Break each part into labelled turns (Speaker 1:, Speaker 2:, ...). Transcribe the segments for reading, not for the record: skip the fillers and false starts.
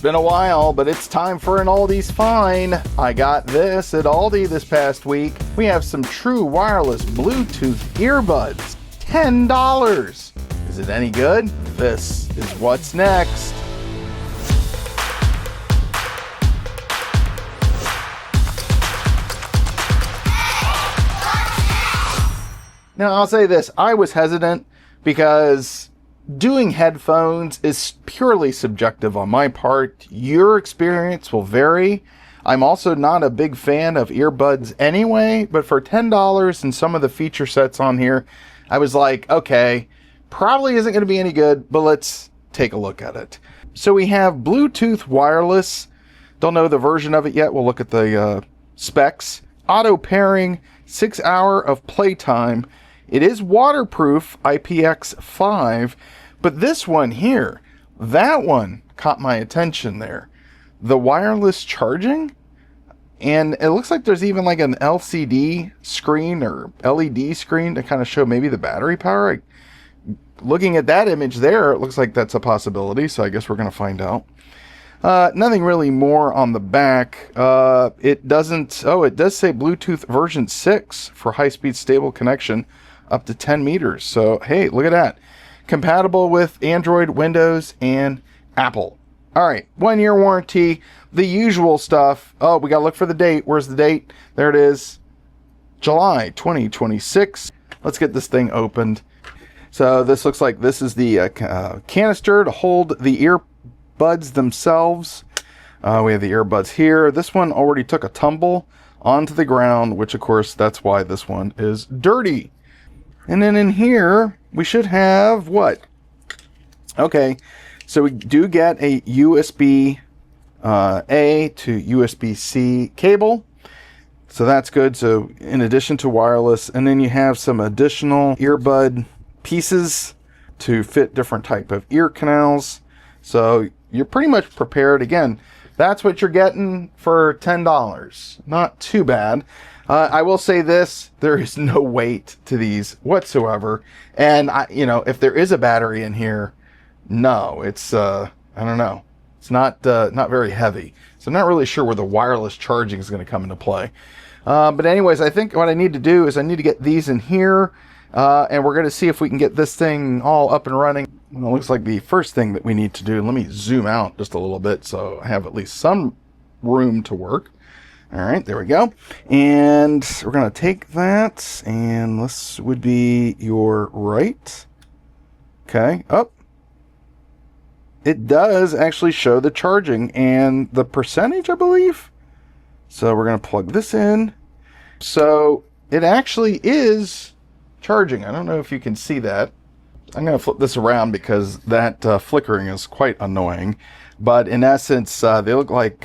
Speaker 1: Been a while, but it's time for an Aldi's Find. I got this at Aldi this past week. We have some true wireless Bluetooth earbuds. $10. Is it any good? This is what's next. Now, I'll say this. I was hesitant because doing headphones is purely subjective on my part. Your experience will vary. I'm also not a big fan of earbuds anyway, but for $10 and some of the feature sets on here, I was like, okay, probably isn't going to be any good, but let's take a look at it. So we have Bluetooth wireless. Don't know the version of it yet. We'll look at the specs. Auto pairing, 6 hour of playtime. It is waterproof, IPX5, but this one here, that one caught my attention there. The wireless charging, and it looks like there's even like an LCD screen or LED screen to kind of show maybe the battery power. Looking at that image there, it looks like that's a possibility, so I guess we're going to find out. Nothing really more on the back. It does say Bluetooth version 6 for high-speed stable connection up to 10 meters. So, hey, look at that. Compatible with Android, Windows, and Apple. All right, 1-year warranty, the usual stuff. Oh, we got to look for the date. Where's the date? There it is. July 2026. Let's get this thing opened. So this looks like this is the canister to hold the earbuds themselves. We have the earbuds here. This one already took a tumble onto the ground, which of course that's why this one is dirty. And then in here we should have what? Okay, so we do get a USB A to USB-C cable. So that's good. So in addition to wireless, and then you have some additional earbud pieces to fit different type of ear canals. So you're pretty much prepared. Again, that's what you're getting for $10. Not too bad. I will say this, there is no weight to these whatsoever. And if there is a battery in here, no, it's, I don't know. It's not very heavy. So I'm not really sure where the wireless charging is going to come into play. But anyways, I think what I need to do is I need to get these in here. And we're going to see if we can get this thing all up and running. Well, it looks like the first thing that we need to do, let me zoom out just a little bit so I have at least some room to work. All right, there we go. And we're going to take that, and this would be your right. Okay, up. It does actually show the charging and the percentage, I believe. So we're going to plug this in. So it actually is charging. I don't know if you can see that. I'm going to flip this around because that flickering is quite annoying. But in essence, they look like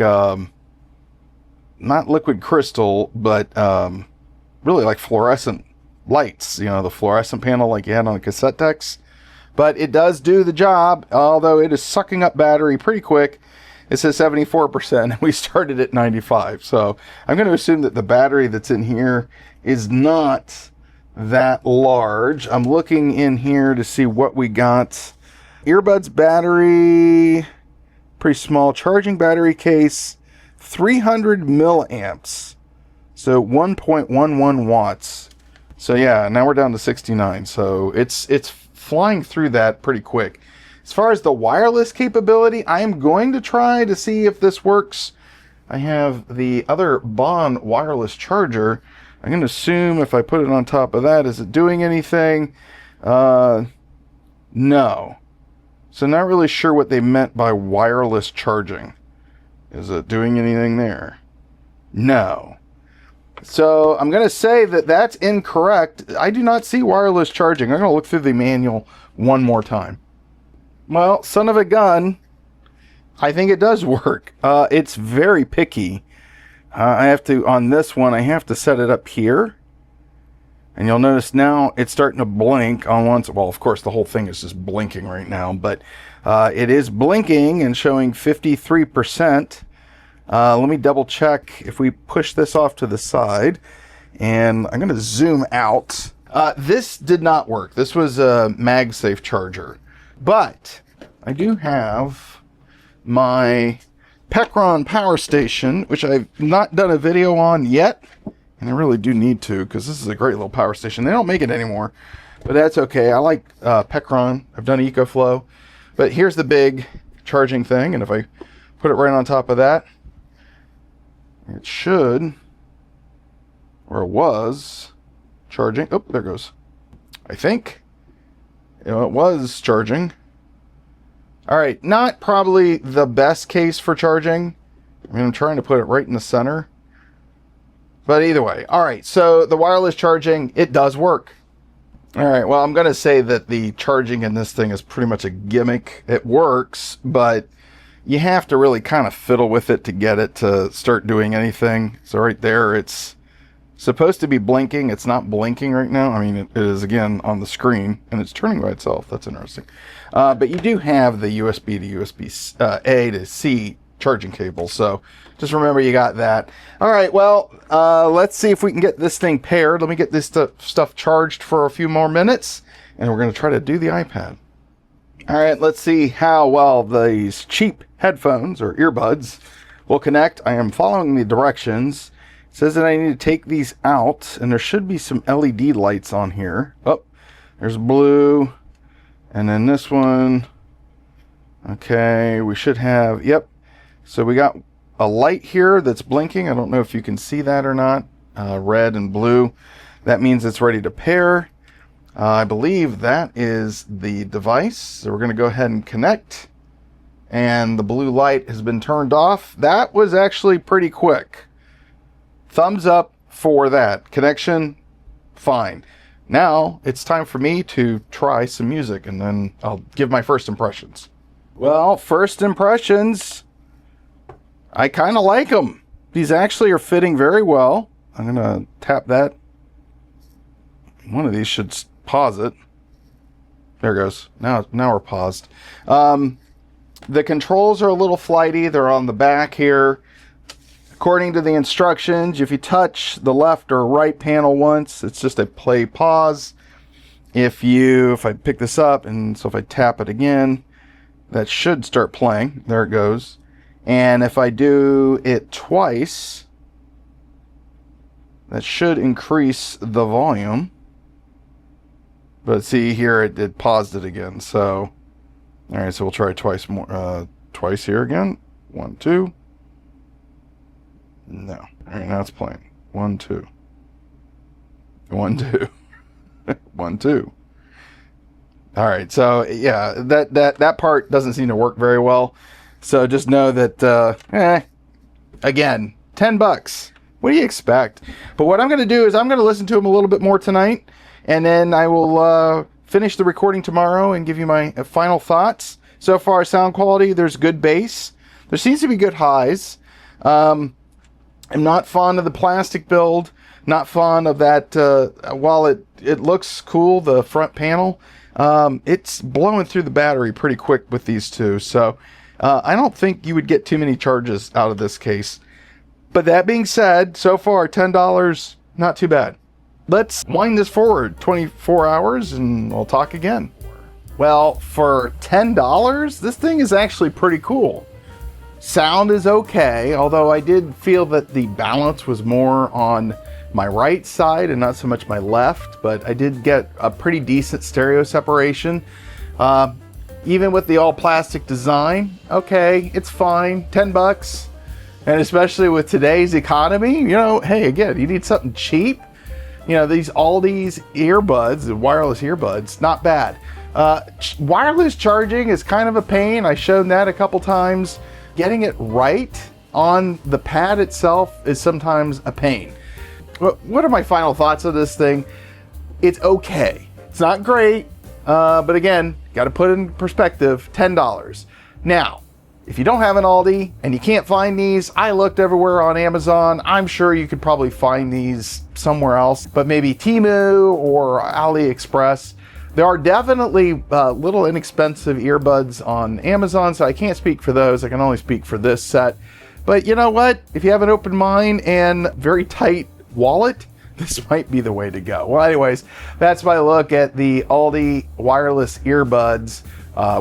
Speaker 1: not liquid crystal, but really like fluorescent lights. You know, the fluorescent panel like you had on the cassette decks. But it does do the job, although it is sucking up battery pretty quick. It says 74%, and we started at 95. So I'm going to assume that the battery that's in here is not that large. I'm looking in here to see what we got. Earbuds battery, pretty small charging battery case, 300 milliamps, so 1.11 watts. So yeah, now we're down to 69. So it's flying through that pretty quick. As far as the wireless capability, I am going to try to see if this works. I have the other Bond wireless charger. I'm going to assume if I put it on top of that, is it doing anything? No. So not really sure what they meant by wireless charging. Is it doing anything there? No. So I'm going to say that that's incorrect. I do not see wireless charging. I'm going to look through the manual one more time. Well, son of a gun, I think it does work. It's very picky. I have to, on this one, I have to set it up here. And you'll notice now it's starting to blink on once. Well, of course, the whole thing is just blinking right now. But it is blinking and showing 53%. Let me double check if we push this off to the side. And I'm going to zoom out. This did not work. This was a MagSafe charger. But I do have my Pecron power station, which I've not done a video on yet, and I really do need to, because this is a great little power station. They don't make it anymore, but that's okay. I like Pecron. I've done EcoFlow, but here's the big charging thing, and if I put it right on top of that, it should, or it was charging. Oh, there it goes. I think it was charging. All right, not probably the best case for charging. I mean, I'm trying to put it right in the center. But either way. All right, so the wireless charging, it does work. All right, well, I'm going to say that the charging in this thing is pretty much a gimmick. It works, but you have to really kind of fiddle with it to get it to start doing anything. So right there, it's supposed to be blinking. It's not blinking right now. I mean, it is, again, on the screen, and it's turning by itself. That's interesting. But you do have the USB to USB A to C charging cable, so just remember you got that. All right, well, let's see if we can get this thing paired. Let me get this stuff charged for a few more minutes, and we're going to try to do the iPad. All right, let's see how well these cheap headphones or earbuds will connect. I am following the directions. It says that I need to take these out, and there should be some LED lights on here. Oh, there's blue, and then this one. Okay, we should have, yep. So we got a light here that's blinking. I don't know if you can see that or not. Red and blue. That means it's ready to pair. I believe that is the device. So we're going to go ahead and connect. And the blue light has been turned off. That was actually pretty quick. Thumbs up for that. Connection, fine. Now it's time for me to try some music, and then I'll give my first impressions. Well, first impressions, I kind of like them. These actually are fitting very well. I'm going to tap that. One of these should pause it. There it goes. Now we're paused. The controls are a little flighty. They're on the back here. According to the instructions, if you touch the left or right panel once, it's just a play pause. If I pick this up, and so if I tap it again, that should start playing. There it goes. And if I do it twice, that should increase the volume. But see here, it paused it again. So, all right, so we'll try twice more. Twice here again. 1, 2. No. All right, now it's playing. 1, 2. 1, 2. 1, 2. All right, so yeah, that part doesn't seem to work very well. So just know that, again, $10. What do you expect? But what I'm going to do is I'm going to listen to them a little bit more tonight, and then I will finish the recording tomorrow and give you my final thoughts. So far, sound quality, there's good bass. There seems to be good highs. I'm not fond of the plastic build. Not fond of that. While it looks cool, the front panel, it's blowing through the battery pretty quick with these two. So I don't think you would get too many charges out of this case. But that being said, so far, $10, not too bad. Let's wind this forward 24 hours and we'll talk again. Well, for $10, this thing is actually pretty cool. Sound is okay, although I did feel that the balance was more on my right side and not so much my left, but I did get a pretty decent stereo separation. Even with the all plastic design, okay, it's fine, $10. And especially with today's economy, hey, again, you need something cheap. These ALDI's earbuds, the wireless earbuds, not bad. Wireless charging is kind of a pain. I've shown that a couple times. Getting it right on the pad itself is sometimes a pain. What are my final thoughts of this thing? It's okay. It's not great, but again, got to put it in perspective, $10. Now, if you don't have an ALDI and you can't find these, I looked everywhere on Amazon. I'm sure you could probably find these somewhere else, but maybe Temu or AliExpress. There are definitely little inexpensive earbuds on Amazon, so I can't speak for those. I can only speak for this set. But you know what? If you have an open mind and very tight wallet, this might be the way to go. Well, anyways, that's my look at the ALDI wireless earbuds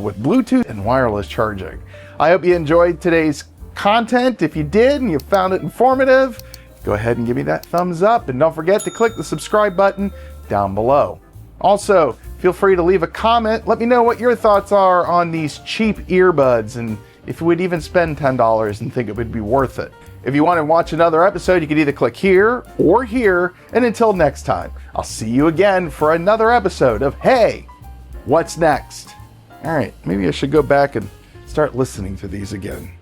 Speaker 1: with Bluetooth and wireless charging. I hope you enjoyed today's content. If you did and you found it informative, go ahead and give me that thumbs up, and don't forget to click the subscribe button down below. Also, feel free to leave a comment. Let me know what your thoughts are on these cheap earbuds, and if you would even spend $10 and think it would be worth it. If you want to watch another episode, you can either click here or here. And until next time, I'll see you again for another episode of Hey, What's Next? All right, maybe I should go back and start listening to these again.